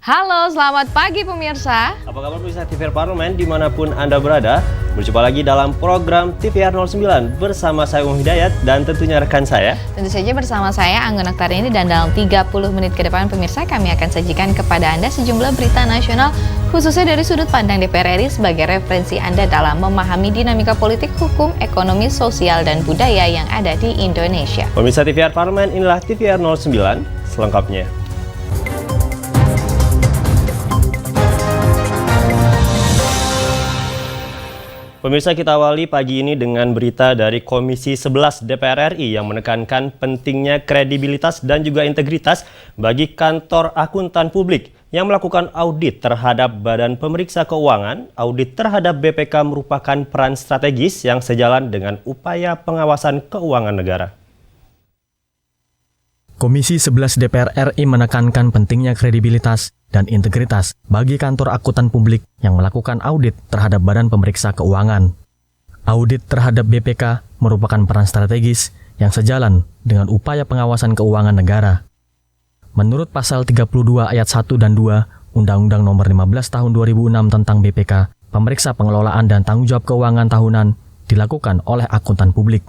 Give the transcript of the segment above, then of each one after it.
Halo, selamat pagi pemirsa. Apa kabar pemirsa TVR Parlemen dimanapun Anda berada? Berjumpa lagi dalam program TVR 09 bersama saya Hidayat dan tentunya rekan saya. Tentu saja bersama saya Anggun Oktarini dan dalam 30 menit ke depan pemirsa kami akan sajikan kepada Anda sejumlah berita nasional khususnya dari sudut pandang DPR RI sebagai referensi Anda dalam memahami dinamika politik, hukum, ekonomi, sosial, dan budaya yang ada di Indonesia. Pemirsa TVR Parlemen, inilah TVR 09 selengkapnya. Pemirsa, kita awali pagi ini dengan berita dari Komisi 11 DPR RI yang menekankan pentingnya kredibilitas dan juga integritas bagi kantor akuntan publik yang melakukan audit terhadap Badan Pemeriksa Keuangan. Audit terhadap BPK merupakan peran strategis yang sejalan dengan upaya pengawasan keuangan negara. Komisi 11 DPR RI menekankan pentingnya kredibilitas dan integritas bagi kantor akuntan publik yang melakukan audit terhadap Badan Pemeriksa Keuangan. Audit terhadap BPK merupakan peran strategis yang sejalan dengan upaya pengawasan keuangan negara. Menurut pasal 32 ayat 1 dan 2 Undang-Undang Nomor 15 Tahun 2006 tentang BPK, pemeriksa pengelolaan dan tanggung jawab keuangan tahunan dilakukan oleh akuntan publik.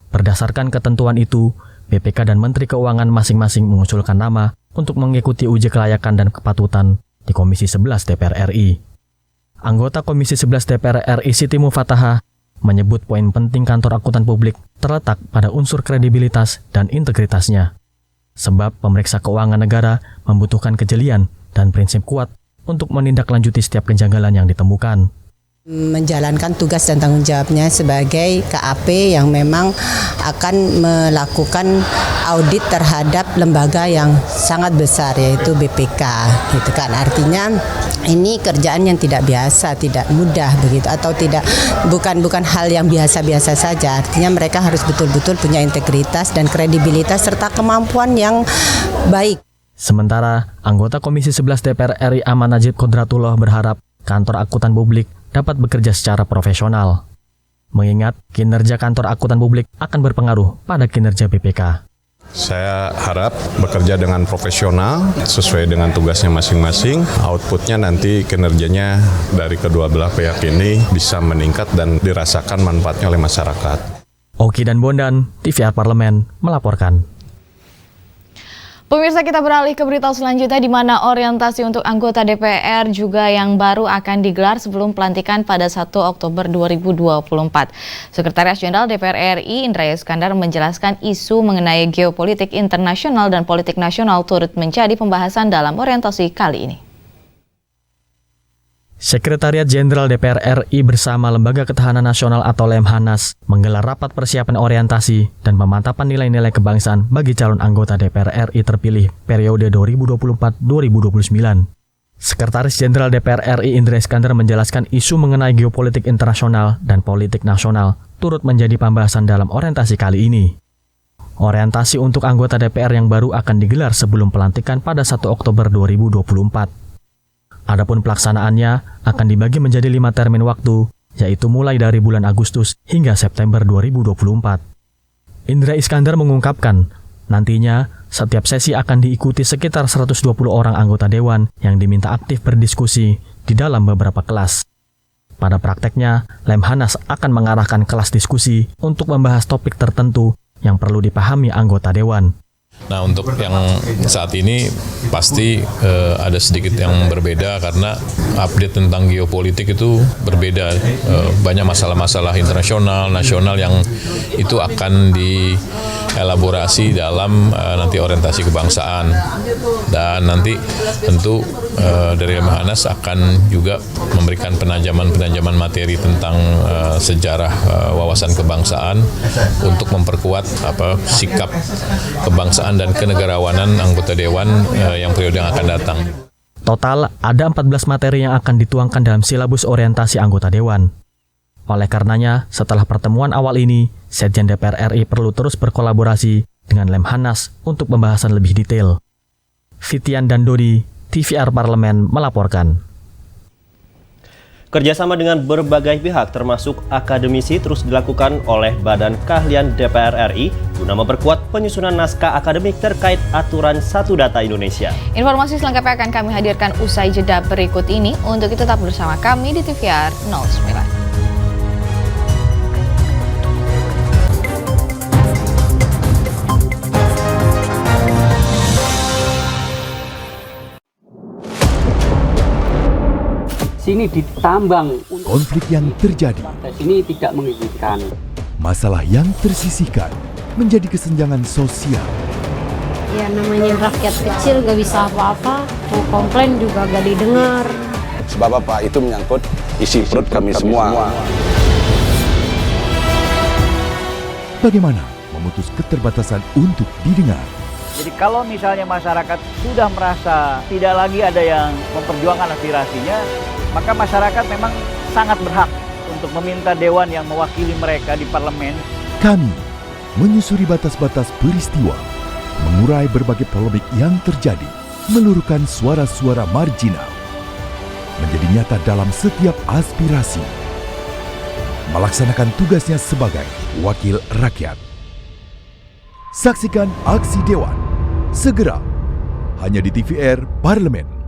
Berdasarkan ketentuan itu, BPK dan Menteri Keuangan masing-masing mengusulkan nama untuk mengikuti uji kelayakan dan kepatutan di Komisi 11 DPR RI. Anggota Komisi 11 DPR RI Siti Mufatahah menyebut poin penting kantor akuntan publik terletak pada unsur kredibilitas dan integritasnya. Sebab pemeriksa keuangan negara membutuhkan kejelian dan prinsip kuat untuk menindaklanjuti setiap kejanggalan yang ditemukan. Menjalankan tugas dan tanggung jawabnya sebagai KAP yang memang akan melakukan audit terhadap lembaga yang sangat besar yaitu BPK gitu kan. Artinya ini kerjaan yang tidak biasa, tidak mudah begitu atau bukan hal yang biasa-biasa saja. Artinya mereka harus betul-betul punya integritas dan kredibilitas serta kemampuan yang baik. Sementara anggota Komisi 11 DPR RI Aman Najib Kodratullah berharap kantor akuntan publik dapat bekerja secara profesional. Mengingat kinerja kantor akuntan publik akan berpengaruh pada kinerja BPK. Saya harap bekerja dengan profesional sesuai dengan tugasnya masing-masing. Outputnya nanti kinerjanya dari kedua belah pihak ini bisa meningkat dan dirasakan manfaatnya oleh masyarakat. Oki dan Bondan, TVR Parlemen melaporkan. Pemirsa, kita beralih ke berita selanjutnya di mana orientasi untuk anggota DPR juga yang baru akan digelar sebelum pelantikan pada 1 Oktober 2024. Sekretaris Jenderal DPR RI Indra Iskandar menjelaskan isu mengenai geopolitik internasional dan politik nasional turut menjadi pembahasan dalam orientasi kali ini. Sekretariat Jenderal DPR RI bersama Lembaga Ketahanan Nasional atau Lemhanas menggelar rapat persiapan orientasi dan pemantapan nilai-nilai kebangsaan bagi calon anggota DPR RI terpilih periode 2024-2029. Sekretaris Jenderal DPR RI Indra Iskandar menjelaskan isu mengenai geopolitik internasional dan politik nasional turut menjadi pembahasan dalam orientasi kali ini. Orientasi untuk anggota DPR yang baru akan digelar sebelum pelantikan pada 1 Oktober 2024. Adapun pelaksanaannya akan dibagi menjadi 5 termin waktu, yaitu mulai dari bulan Agustus hingga September 2024. Indra Iskandar mengungkapkan, nantinya setiap sesi akan diikuti sekitar 120 orang anggota dewan yang diminta aktif berdiskusi di dalam beberapa kelas. Pada prakteknya, Lemhanas akan mengarahkan kelas diskusi untuk membahas topik tertentu yang perlu dipahami anggota dewan. Nah, untuk yang saat ini pasti ada sedikit yang berbeda karena update tentang geopolitik itu berbeda. Banyak masalah-masalah internasional, nasional yang itu akan dielaborasi dalam nanti orientasi kebangsaan. Dan nanti tentu dari Lemhanas akan juga memberikan penajaman materi tentang sejarah wawasan kebangsaan untuk memperkuat sikap kebangsaan dan kenegarawanan anggota dewan yang periode yang akan datang. Total ada 14 materi yang akan dituangkan dalam silabus orientasi anggota dewan. Oleh karenanya, setelah pertemuan awal ini, Sekjen DPR RI perlu terus berkolaborasi dengan Lemhanas untuk pembahasan lebih detail. Fitian dan Dodi, TVR Parlemen melaporkan. Kerjasama dengan berbagai pihak termasuk akademisi terus dilakukan oleh Badan Keahlian DPR RI guna memperkuat penyusunan naskah akademik terkait aturan Satu Data Indonesia. Informasi selengkapnya akan kami hadirkan usai jeda berikut ini. Untuk itu tetap bersama kami di TVR 09. Sini ditambang. Konflik yang terjadi, Ini tidak mengizinkan. masalah yang tersisihkan menjadi kesenjangan sosial. Ya namanya rakyat kecil gak bisa apa-apa, mau komplain juga gak didengar. Sebab apa? Itu menyangkut isi perut kami semua. Bagaimana memutus keterbatasan untuk didengar? Jadi kalau misalnya masyarakat sudah merasa tidak lagi ada yang memperjuangkan aspirasinya, maka masyarakat memang sangat berhak untuk meminta dewan yang mewakili mereka di parlemen. Kami menyusuri batas-batas peristiwa, mengurai berbagai polemik yang terjadi, meluruhkan suara-suara marginal, menjadi nyata dalam setiap aspirasi, melaksanakan tugasnya sebagai wakil rakyat. Saksikan aksi Dewan segera hanya di TVR Parlemen.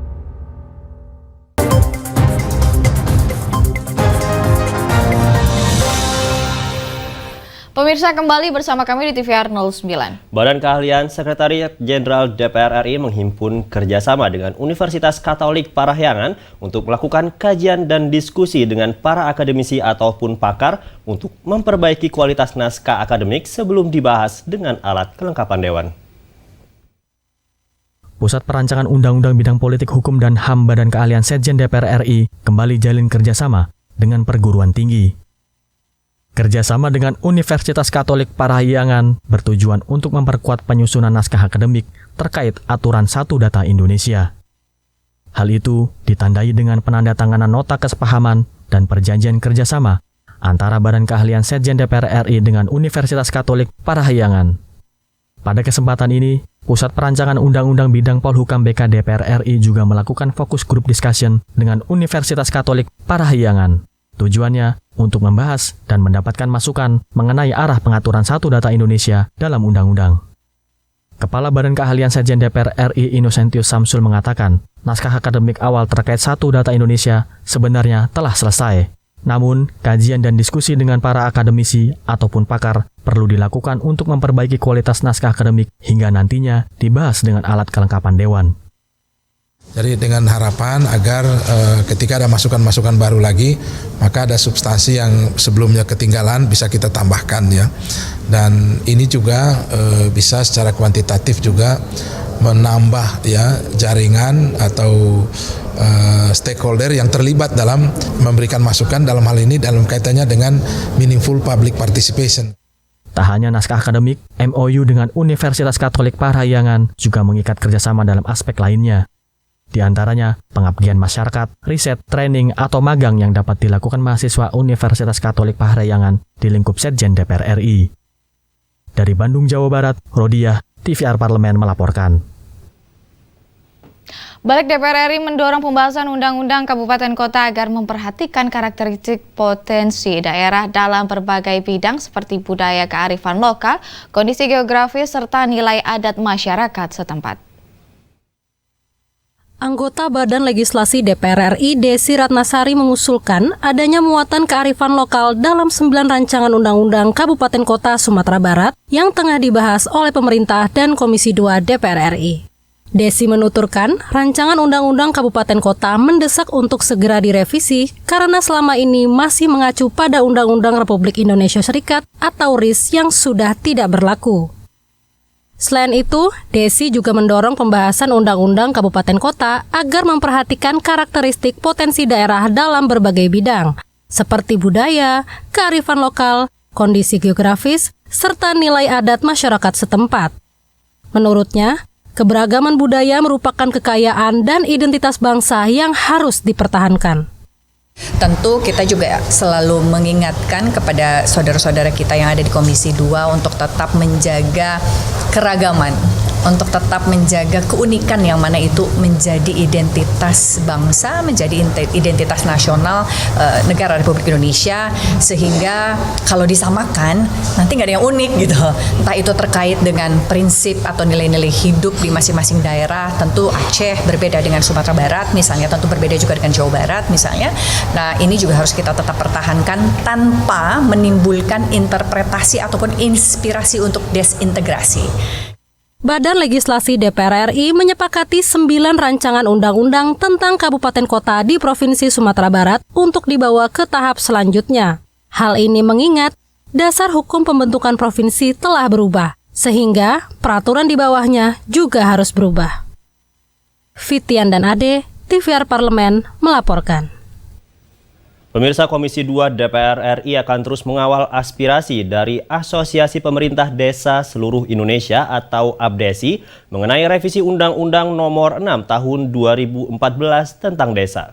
Pemirsa, kembali bersama kami di TVR 09. Badan Keahlian Sekretariat Jenderal DPR RI menghimpun kerjasama dengan Universitas Katolik Parahyangan untuk melakukan kajian dan diskusi dengan para akademisi ataupun pakar untuk memperbaiki kualitas naskah akademik sebelum dibahas dengan alat kelengkapan Dewan. Pusat Perancangan Undang-Undang Bidang Politik Hukum dan HAM Badan Keahlian Sekjen DPR RI kembali jalin kerjasama dengan perguruan tinggi. Kerjasama dengan Universitas Katolik Parahyangan bertujuan untuk memperkuat penyusunan naskah akademik terkait aturan Satu Data Indonesia. Hal itu ditandai dengan penandatanganan nota kesepahaman dan perjanjian kerjasama antara Badan Keahlian Sekjen DPR RI dengan Universitas Katolik Parahyangan. Pada kesempatan ini, Pusat Perancangan Undang-Undang Bidang Polhukam BK DPR RI juga melakukan fokus group discussion dengan Universitas Katolik Parahyangan. Tujuannya untuk membahas dan mendapatkan masukan mengenai arah pengaturan Satu Data Indonesia dalam undang-undang. Kepala Badan Keahlian Sekjen DPR RI Innocentius Samsul mengatakan, naskah akademik awal terkait Satu Data Indonesia sebenarnya telah selesai. Namun, kajian dan diskusi dengan para akademisi ataupun pakar perlu dilakukan untuk memperbaiki kualitas naskah akademik hingga nantinya dibahas dengan alat kelengkapan Dewan. Jadi dengan harapan agar ketika ada masukan-masukan baru lagi, maka ada substansi yang sebelumnya ketinggalan bisa kita tambahkan ya. Dan ini juga bisa secara kuantitatif juga menambah ya jaringan atau stakeholder yang terlibat dalam memberikan masukan dalam hal ini dalam kaitannya dengan meaningful public participation. Tak hanya naskah akademik, MOU dengan Universitas Katolik Parahyangan juga mengikat kerjasama dalam aspek lainnya. Di antaranya, pengabdian masyarakat, riset, training, atau magang yang dapat dilakukan mahasiswa Universitas Katolik Parahyangan di lingkup Sekjen DPR RI. Dari Bandung, Jawa Barat, Rodiah, TVR Parlemen melaporkan. Balik DPR RI mendorong pembahasan Undang-Undang Kabupaten Kota agar memperhatikan karakteristik potensi daerah dalam berbagai bidang seperti budaya kearifan lokal, kondisi geografis, serta nilai adat masyarakat setempat. Anggota Badan Legislasi DPR RI Desi Ratnasari mengusulkan adanya muatan kearifan lokal dalam 9 rancangan undang-undang Kabupaten Kota Sumatera Barat yang tengah dibahas oleh pemerintah dan Komisi 2 DPR RI. Desi menuturkan, rancangan undang-undang Kabupaten Kota mendesak untuk segera direvisi karena selama ini masih mengacu pada Undang-Undang Republik Indonesia Serikat atau RIS yang sudah tidak berlaku. Selain itu, Desi juga mendorong pembahasan Undang-Undang Kabupaten Kota agar memperhatikan karakteristik potensi daerah dalam berbagai bidang, seperti budaya, kearifan lokal, kondisi geografis, serta nilai adat masyarakat setempat. Menurutnya, keberagaman budaya merupakan kekayaan dan identitas bangsa yang harus dipertahankan. Tentu kita juga selalu mengingatkan kepada saudara-saudara kita yang ada di Komisi 2 untuk tetap menjaga keragaman untuk tetap menjaga keunikan yang mana itu menjadi identitas bangsa, menjadi identitas nasional negara Republik Indonesia, sehingga kalau disamakan nanti nggak ada yang unik gitu. Entah itu terkait dengan prinsip atau nilai-nilai hidup di masing-masing daerah. Tentu Aceh berbeda dengan Sumatera Barat misalnya, tentu berbeda juga dengan Jawa Barat misalnya. Nah, ini juga harus kita tetap pertahankan tanpa menimbulkan interpretasi ataupun inspirasi untuk desintegrasi. Badan Legislasi DPR RI menyepakati 9 rancangan undang-undang tentang kabupaten kota di Provinsi Sumatera Barat untuk dibawa ke tahap selanjutnya. Hal ini mengingat dasar hukum pembentukan provinsi telah berubah, sehingga peraturan di bawahnya juga harus berubah. Fitian dan Ade, TVR Parlemen melaporkan. Pemirsa, Komisi 2 DPR RI akan terus mengawal aspirasi dari Asosiasi Pemerintah Desa Seluruh Indonesia atau APDESI mengenai revisi Undang-Undang Nomor 6 Tahun 2014 tentang desa.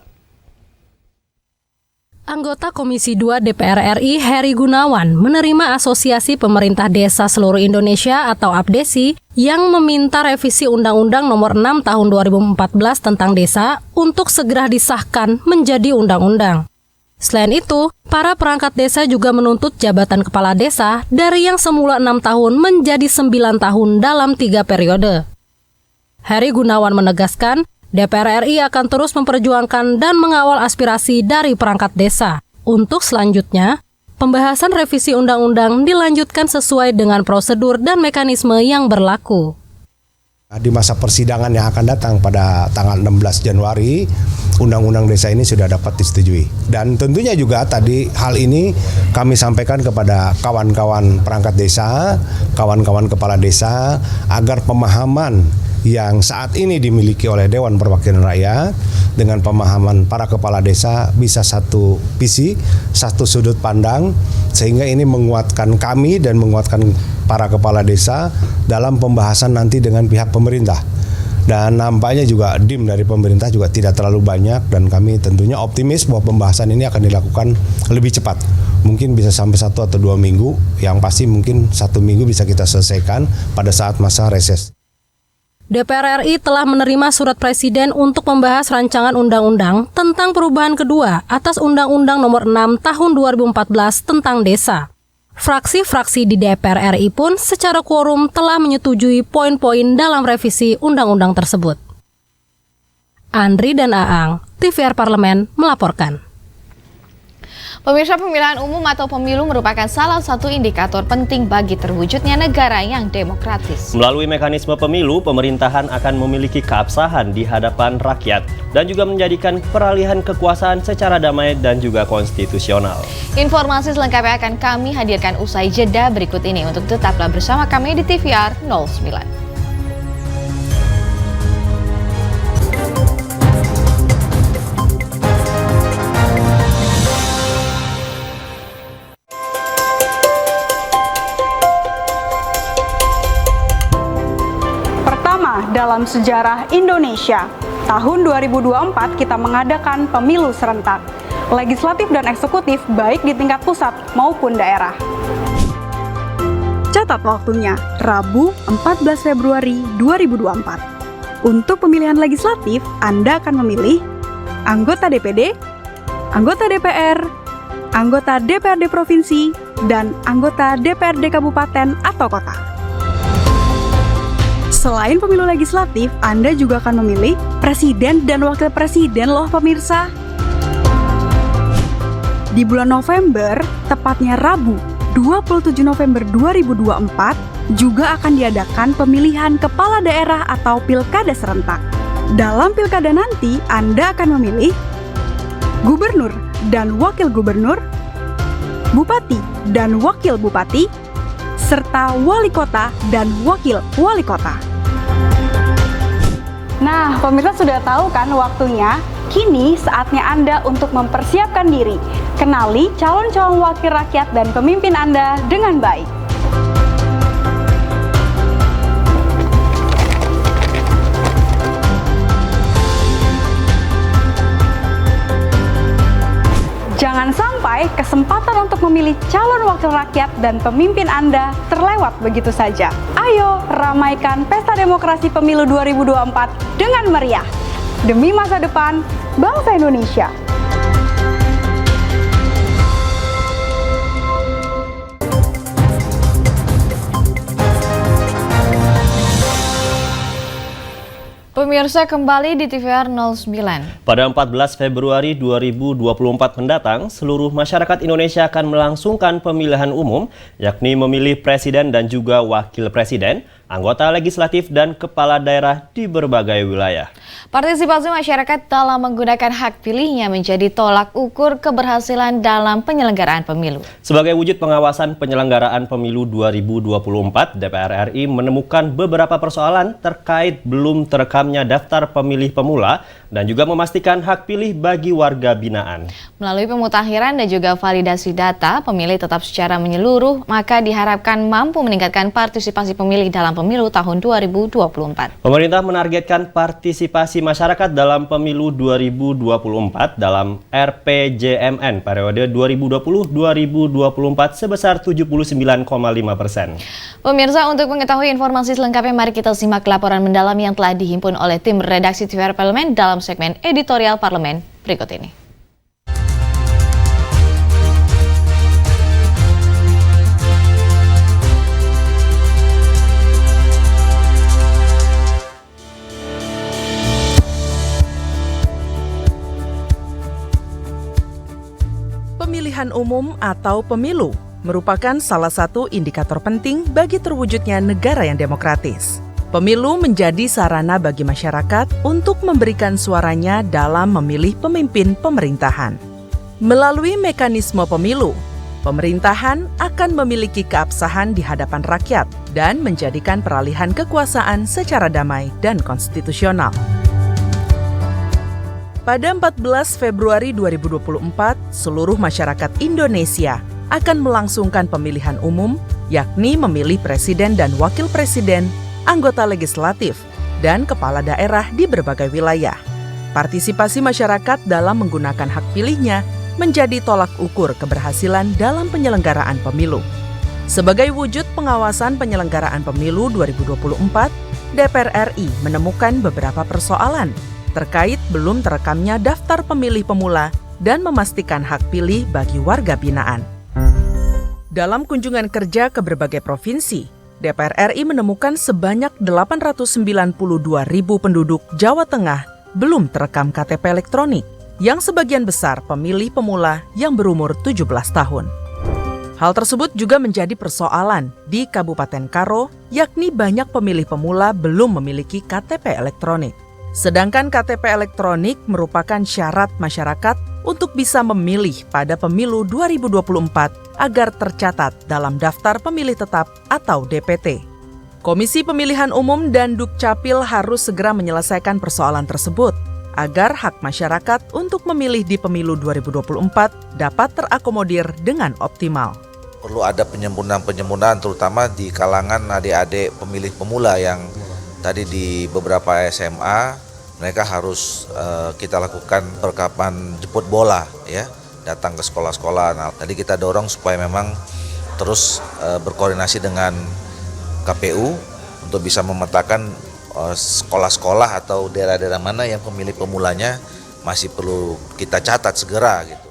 Anggota Komisi 2 DPR RI Heri Gunawan menerima Asosiasi Pemerintah Desa Seluruh Indonesia atau APDESI yang meminta revisi Undang-Undang Nomor 6 Tahun 2014 tentang desa untuk segera disahkan menjadi undang-undang. Selain itu, para perangkat desa juga menuntut jabatan kepala desa dari yang semula 6 tahun menjadi 9 tahun dalam 3 periode. Heri Gunawan menegaskan, DPR RI akan terus memperjuangkan dan mengawal aspirasi dari perangkat desa. Untuk selanjutnya, pembahasan revisi undang-undang dilanjutkan sesuai dengan prosedur dan mekanisme yang berlaku. Di masa persidangan yang akan datang pada tanggal 16 Januari, Undang-Undang Desa ini sudah dapat disetujui. Dan tentunya juga tadi hal ini kami sampaikan kepada kawan-kawan perangkat desa, kawan-kawan kepala desa, agar pemahaman yang saat ini dimiliki oleh Dewan Perwakilan Rakyat dengan pemahaman para kepala desa bisa satu visi, satu sudut pandang, sehingga ini menguatkan kami dan menguatkan para kepala desa dalam pembahasan nanti dengan pihak pemerintah. Dan nampaknya juga DIM dari pemerintah juga tidak terlalu banyak, dan kami tentunya optimis bahwa pembahasan ini akan dilakukan lebih cepat. Mungkin bisa sampai 1 atau 2 minggu, yang pasti mungkin 1 minggu bisa kita selesaikan pada saat masa reses. DPR RI telah menerima surat Presiden untuk membahas rancangan undang-undang tentang perubahan kedua atas Undang-Undang Nomor 6 Tahun 2014 tentang desa. Fraksi-fraksi di DPR RI pun secara quorum telah menyetujui poin-poin dalam revisi undang-undang tersebut. Andri dan Aang, TVR Parlemen melaporkan. Pemirsa, pemilihan umum atau pemilu merupakan salah satu indikator penting bagi terwujudnya negara yang demokratis. Melalui mekanisme pemilu, pemerintahan akan memiliki keabsahan di hadapan rakyat dan juga menjadikan peralihan kekuasaan secara damai dan juga konstitusional. Informasi selengkapnya akan kami hadirkan usai jeda berikut ini. Untuk tetaplah bersama kami di TVR 09. Dalam sejarah Indonesia, tahun 2024 kita mengadakan pemilu serentak, legislatif dan eksekutif baik di tingkat pusat maupun daerah. Catat waktunya, Rabu 14 Februari 2024. Untuk pemilihan legislatif, Anda akan memilih anggota DPD, anggota DPR, anggota DPRD Provinsi, dan anggota DPRD Kabupaten atau Kota. Selain pemilu legislatif, Anda juga akan memilih presiden dan wakil presiden loh pemirsa. Di bulan November, tepatnya Rabu 27 November 2024, juga akan diadakan pemilihan kepala daerah atau pilkada serentak. Dalam pilkada nanti, Anda akan memilih gubernur dan wakil gubernur, bupati dan wakil bupati, serta wali kota dan wakil wali kota. Nah, pemirsa sudah tahu kan waktunya? Kini saatnya Anda untuk mempersiapkan diri. Kenali calon-calon wakil rakyat dan pemimpin Anda dengan baik. Jangan Jangan sampai kesempatan untuk memilih calon wakil rakyat dan pemimpin Anda terlewat begitu saja. Ayo ramaikan Pesta Demokrasi Pemilu 2024 dengan meriah. Demi masa depan bangsa Indonesia. Pemirsa, kembali di TVR 09. Pada 14 Februari 2024 mendatang, seluruh masyarakat Indonesia akan melangsungkan pemilihan umum, yakni memilih presiden dan juga wakil presiden, anggota legislatif dan kepala daerah di berbagai wilayah. Partisipasi masyarakat dalam menggunakan hak pilihnya menjadi tolak ukur keberhasilan dalam penyelenggaraan pemilu. Sebagai wujud pengawasan penyelenggaraan pemilu 2024, DPR RI menemukan beberapa persoalan terkait belum terekamnya daftar pemilih pemula dan juga memastikan hak pilih bagi warga binaan. Melalui pemutakhiran dan juga validasi data pemilih tetap secara menyeluruh, maka diharapkan mampu meningkatkan partisipasi pemilih dalam pemilu tahun 2024. Pemerintah menargetkan partisipasi masyarakat dalam pemilu 2024 dalam RPJMN periode 2020-2024 sebesar 79,5%. Pemirsa, untuk mengetahui informasi selengkapnya, mari kita simak laporan mendalam yang telah dihimpun oleh tim redaksi TVR Parlemen dalam segmen editorial Parlemen berikut ini. Pemilihan umum atau pemilu merupakan salah satu indikator penting bagi terwujudnya negara yang demokratis. Pemilu menjadi sarana bagi masyarakat untuk memberikan suaranya dalam memilih pemimpin pemerintahan. Melalui mekanisme pemilu, pemerintahan akan memiliki keabsahan di hadapan rakyat dan menjadikan peralihan kekuasaan secara damai dan konstitusional. Pada 14 Februari 2024, seluruh masyarakat Indonesia akan melangsungkan pemilihan umum, yakni memilih presiden dan wakil presiden, anggota legislatif, dan kepala daerah di berbagai wilayah. Partisipasi masyarakat dalam menggunakan hak pilihnya menjadi tolak ukur keberhasilan dalam penyelenggaraan pemilu. Sebagai wujud pengawasan penyelenggaraan pemilu 2024, DPR RI menemukan beberapa persoalan terkait belum terekamnya daftar pemilih pemula dan memastikan hak pilih bagi warga binaan. Dalam kunjungan kerja ke berbagai provinsi, DPR RI menemukan sebanyak 892.000 penduduk Jawa Tengah belum terekam KTP elektronik, yang sebagian besar pemilih pemula yang berumur 17 tahun. Hal tersebut juga menjadi persoalan di Kabupaten Karo, yakni banyak pemilih pemula belum memiliki KTP elektronik. Sedangkan KTP elektronik merupakan syarat masyarakat untuk bisa memilih pada pemilu 2024 agar tercatat dalam daftar pemilih tetap atau DPT. Komisi Pemilihan Umum dan Dukcapil harus segera menyelesaikan persoalan tersebut agar hak masyarakat untuk memilih di pemilu 2024 dapat terakomodir dengan optimal. Perlu ada penyempurnaan terutama di kalangan adik-adik pemilih pemula yang tadi di beberapa SMA mereka harus kita lakukan perlengkapan jemput bola ya, datang ke sekolah-sekolah. Nah, tadi kita dorong supaya memang terus berkoordinasi dengan KPU untuk bisa memetakan sekolah-sekolah atau daerah-daerah mana yang pemilih pemulanya masih perlu kita catat segera gitu.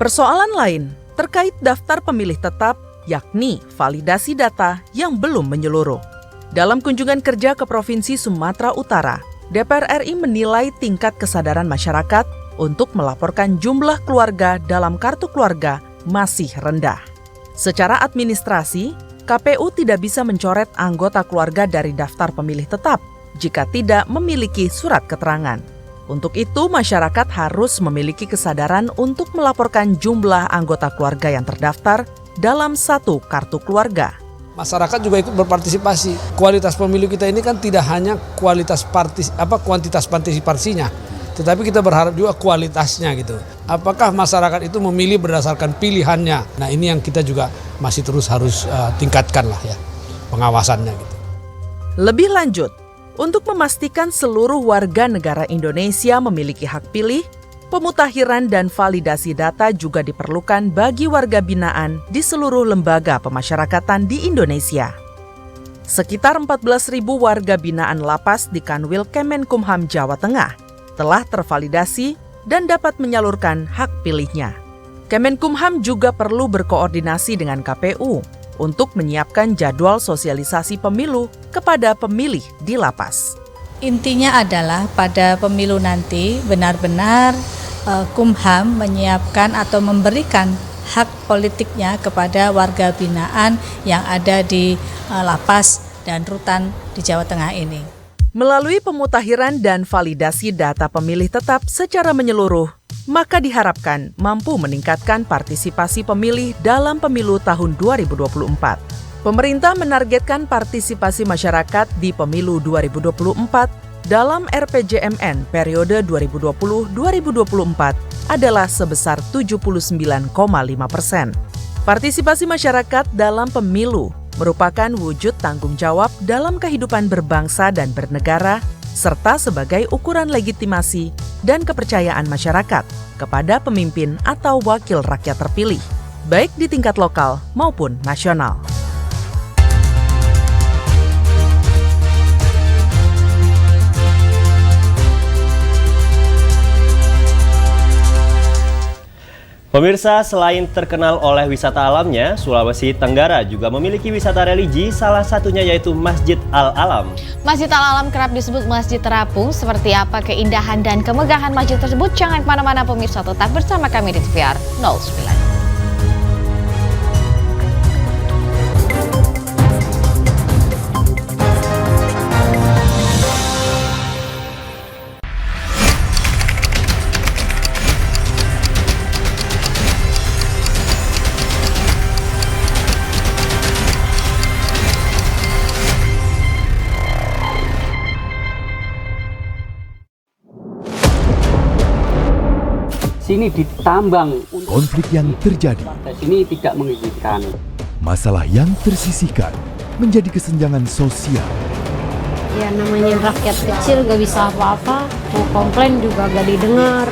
Persoalan lain terkait daftar pemilih tetap, yakni validasi data yang belum menyeluruh. Dalam kunjungan kerja ke Provinsi Sumatera Utara, DPR RI menilai tingkat kesadaran masyarakat untuk melaporkan jumlah keluarga dalam kartu keluarga masih rendah. Secara administrasi, KPU tidak bisa mencoret anggota keluarga dari daftar pemilih tetap jika tidak memiliki surat keterangan. Untuk itu, masyarakat harus memiliki kesadaran untuk melaporkan jumlah anggota keluarga yang terdaftar dalam satu kartu keluarga. Masyarakat juga ikut berpartisipasi. Kualitas pemilu kita ini kan tidak hanya kuantitas partisipasinya, tetapi kita berharap juga kualitasnya gitu. Apakah masyarakat itu memilih berdasarkan pilihannya? Nah, ini yang kita juga masih terus harus tingkatkan lah ya pengawasannya gitu. Lebih lanjut, untuk memastikan seluruh warga negara Indonesia memiliki hak pilih, Pemutakhiran dan validasi data juga diperlukan bagi warga binaan di seluruh lembaga pemasyarakatan di Indonesia. Sekitar 14.000 warga binaan lapas di Kanwil Kemenkumham Jawa Tengah telah tervalidasi dan dapat menyalurkan hak pilihnya. Kemenkumham juga perlu berkoordinasi dengan KPU untuk menyiapkan jadwal sosialisasi pemilu kepada pemilih di lapas. Intinya adalah pada pemilu nanti benar-benar Kumham menyiapkan atau memberikan hak politiknya kepada warga binaan yang ada di lapas dan rutan di Jawa Tengah ini. Melalui pemutakhiran dan validasi data pemilih tetap secara menyeluruh, maka diharapkan mampu meningkatkan partisipasi pemilih dalam pemilu tahun 2024. Pemerintah menargetkan partisipasi masyarakat di pemilu 2024 dalam RPJMN periode 2020-2024 adalah sebesar 79,5%. Partisipasi masyarakat dalam pemilu merupakan wujud tanggung jawab dalam kehidupan berbangsa dan bernegara, serta sebagai ukuran legitimasi dan kepercayaan masyarakat kepada pemimpin atau wakil rakyat terpilih, baik di tingkat lokal maupun nasional. Pemirsa, selain terkenal oleh wisata alamnya, Sulawesi Tenggara juga memiliki wisata religi, salah satunya yaitu Masjid Al-Alam. Masjid Al-Alam kerap disebut Masjid Terapung. Seperti apa keindahan dan kemegahan masjid tersebut? Jangan kemana-mana pemirsa, tetap bersama kami di TVR 09. Sini ditambang. Konflik yang terjadi, Sini tidak mengizinkan. masalah yang tersisihkan menjadi kesenjangan sosial. Ya namanya rakyat kecil gak bisa apa-apa, mau komplain juga gak didengar.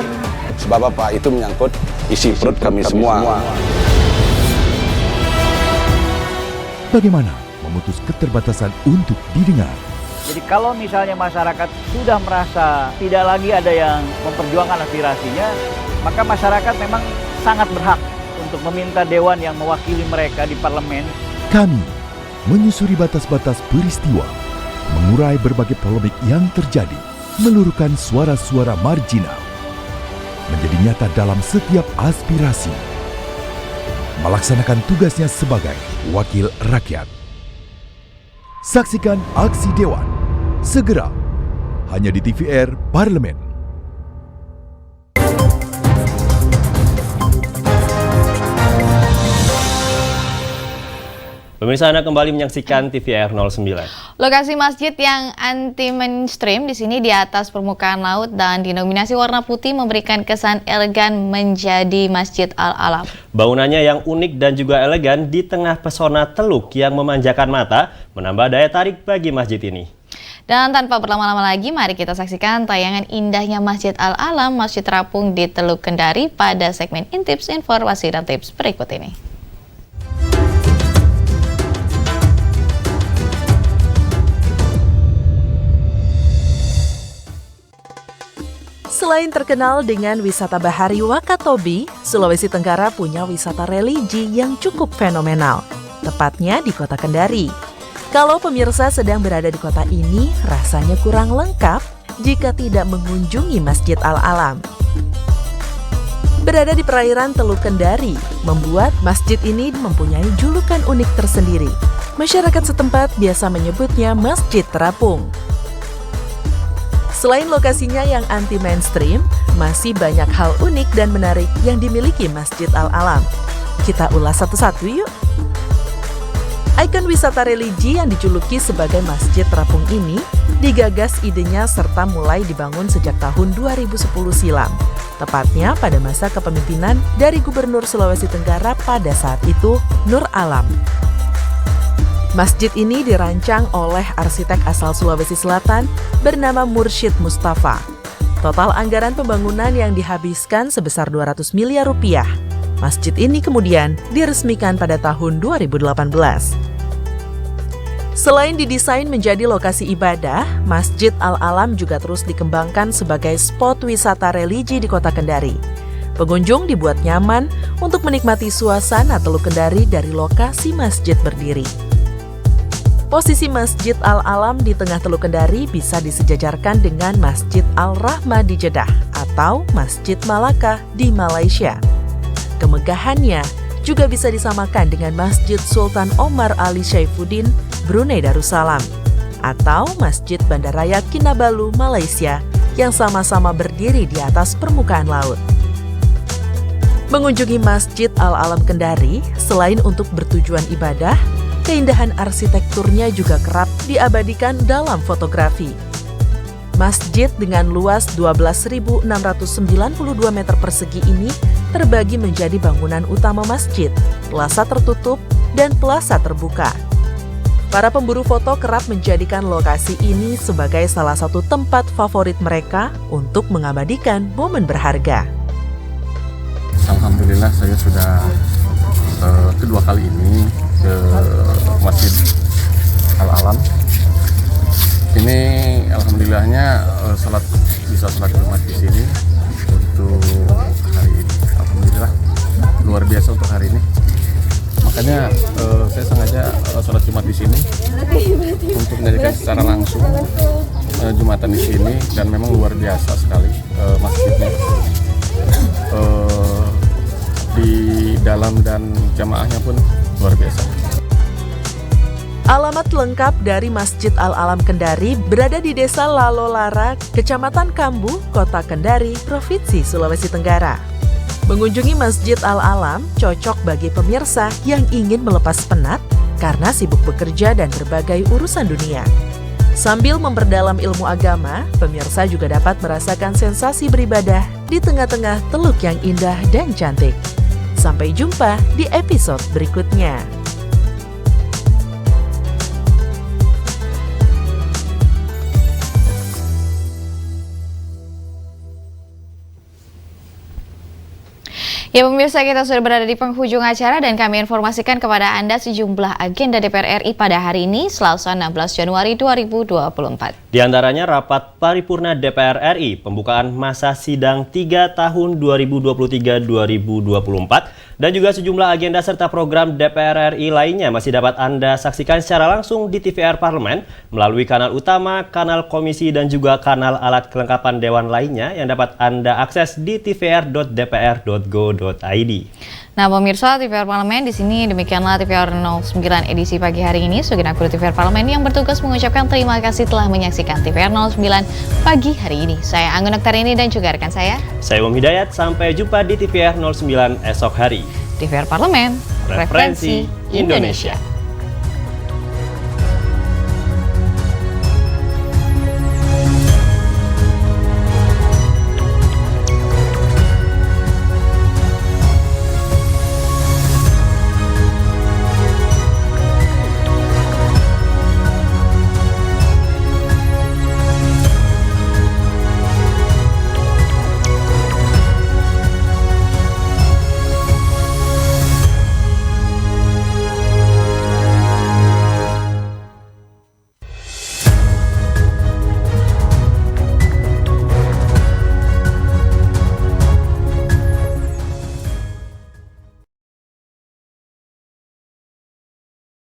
Sebab apa? Itu menyangkut isi perut kami semua. Bagaimana memutus keterbatasan untuk didengar? Jadi kalau misalnya masyarakat sudah merasa tidak lagi ada yang memperjuangkan aspirasinya, maka masyarakat memang sangat berhak untuk meminta dewan yang mewakili mereka di parlemen. Kami menyusuri batas-batas peristiwa, mengurai berbagai polemik yang terjadi, meluruhkan suara-suara marginal, menjadi nyata dalam setiap aspirasi, melaksanakan tugasnya sebagai wakil rakyat. Saksikan aksi Dewan segera hanya di TVR Parlemen. Pemirsa, Anda kembali menyaksikan TVR 09. Lokasi masjid yang anti mainstream di sini di atas permukaan laut dan dinominasi warna putih memberikan kesan elegan menjadi Masjid Al-Alam. Bangunannya yang unik dan juga elegan di tengah pesona teluk yang memanjakan mata menambah daya tarik bagi masjid ini. Dan tanpa berlama-lama lagi, mari kita saksikan tayangan indahnya Masjid Al-Alam, Masjid Terapung di Teluk Kendari pada segmen Intips, Informasi dan Tips berikut ini. Selain terkenal dengan wisata bahari Wakatobi, Sulawesi Tenggara punya wisata religi yang cukup fenomenal, tepatnya di Kota Kendari. Kalau pemirsa sedang berada di kota ini, rasanya kurang lengkap jika tidak mengunjungi Masjid Al-Alam. Berada di perairan Teluk Kendari, membuat masjid ini mempunyai julukan unik tersendiri. Masyarakat setempat biasa menyebutnya Masjid Terapung. Selain lokasinya yang anti-mainstream, masih banyak hal unik dan menarik yang dimiliki Masjid Al-Alam. Kita ulas satu-satu yuk. Ikon wisata religi yang dijuluki sebagai Masjid Terapung ini digagas idenya serta mulai dibangun sejak tahun 2010 silam. Tepatnya pada masa kepemimpinan dari Gubernur Sulawesi Tenggara pada saat itu, Nur Alam. Masjid ini dirancang oleh arsitek asal Sulawesi Selatan bernama Mursyid Mustafa. Total anggaran pembangunan yang dihabiskan sebesar 200 miliar rupiah. Masjid ini kemudian diresmikan pada tahun 2018. Selain didesain menjadi lokasi ibadah, Masjid Al-Alam juga terus dikembangkan sebagai spot wisata religi di Kota Kendari. Pengunjung dibuat nyaman untuk menikmati suasana Teluk Kendari dari lokasi masjid berdiri. Posisi Masjid Al-Alam di tengah Teluk Kendari bisa disejajarkan dengan Masjid Al-Rahmah di Jeddah atau Masjid Malaka di Malaysia. Kemegahannya juga bisa disamakan dengan Masjid Sultan Omar Ali Saifuddin Brunei Darussalam atau Masjid Bandaraya Kinabalu Malaysia yang sama-sama berdiri di atas permukaan laut. Mengunjungi Masjid Al-Alam Kendari selain untuk bertujuan ibadah, keindahan arsitekturnya juga kerap diabadikan dalam fotografi. Masjid dengan luas 12.692 meter persegi ini terbagi menjadi bangunan utama masjid, plaza tertutup, dan plaza terbuka. Para pemburu foto kerap menjadikan lokasi ini sebagai salah satu tempat favorit mereka untuk mengabadikan momen berharga. Alhamdulillah saya sudah kedua kali ini ke Masjid Al-Alam. Ini alhamdulillahnya bisa sholat Jumat di sini untuk hari ini. Alhamdulillah luar biasa untuk hari ini. Makanya saya sengaja sholat Jumat di sini untuk menyaksikan secara langsung Jumatan di sini, dan memang luar biasa sekali masjidnya. Di dalam dan jamaahnya pun luar biasa. Alamat lengkap dari Masjid Al-Alam Kendari berada di Desa Lalolara, Kecamatan Kambu, Kota Kendari, Provinsi Sulawesi Tenggara. Mengunjungi Masjid Al-Alam cocok bagi pemirsa yang ingin melepas penat karena sibuk bekerja dan berbagai urusan dunia. Sambil memperdalam ilmu agama, pemirsa juga dapat merasakan sensasi beribadah di tengah-tengah teluk yang indah dan cantik. Sampai jumpa di episode berikutnya. Ya pemirsa, kita sudah berada di penghujung acara dan kami informasikan kepada Anda sejumlah agenda DPR RI pada hari ini, Selasa 16 Januari 2024. Di antaranya rapat paripurna DPR RI, pembukaan masa sidang 3 tahun 2023-2024, dan juga sejumlah agenda serta program DPR RI lainnya masih dapat Anda saksikan secara langsung di TVR Parlemen melalui kanal utama, kanal komisi, dan juga kanal alat kelengkapan dewan lainnya yang dapat Anda akses di tvr.dpr.go.id. Nah pemirsa, TVR Parlemen di sini demikianlah TVR 09 edisi pagi hari ini. Segenap kru TVR Parlemen yang bertugas mengucapkan terima kasih telah menyaksikan TVR 09 pagi hari ini. Saya Anggun Oktarini dan juga rekan saya Umum Hidayat. Sampai jumpa di TVR 09 esok hari. TVR Parlemen, referensi Indonesia.